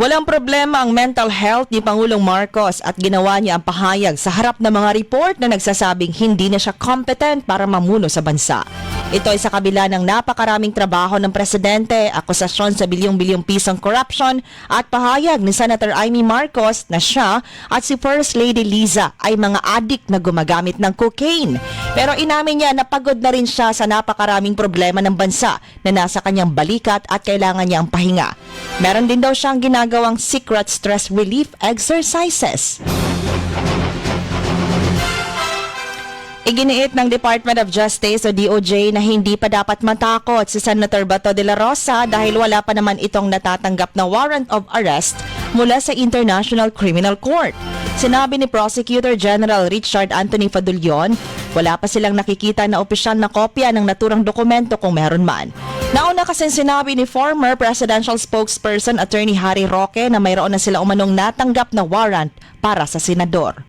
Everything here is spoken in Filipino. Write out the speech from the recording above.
Walang problema ang mental health ni Pangulong Marcos at ginawa niya ang pahayag sa harap ng mga report na nagsasabing hindi na siya competent para mamuno sa bansa. Ito ay sa kabila ng napakaraming trabaho ng presidente, akusasyon sa bilyong-bilyong pisong corruption at pahayag ni Senator Amy Marcos na siya at si First Lady Liza ay mga addict na gumagamit ng cocaine. Pero inamin niya na pagod na rin siya sa napakaraming problema ng bansa na nasa kanyang balikat at kailangan niya ang pahinga. Meron din daw siyang ginagawang secret stress relief exercises. Iginiit ng Department of Justice o DOJ na hindi pa dapat matakot si Senator Bato de la Rosa dahil wala pa naman itong natatanggap na warrant of arrest mula sa International Criminal Court. Sinabi ni Prosecutor General Richard Anthony Fadulion, wala pa silang nakikita na opisyal na kopya ng naturang dokumento kung meron man. Nauna kasing sinabi ni former presidential spokesperson Attorney Harry Roque na mayroon na sila umanong natanggap na warrant para sa senador.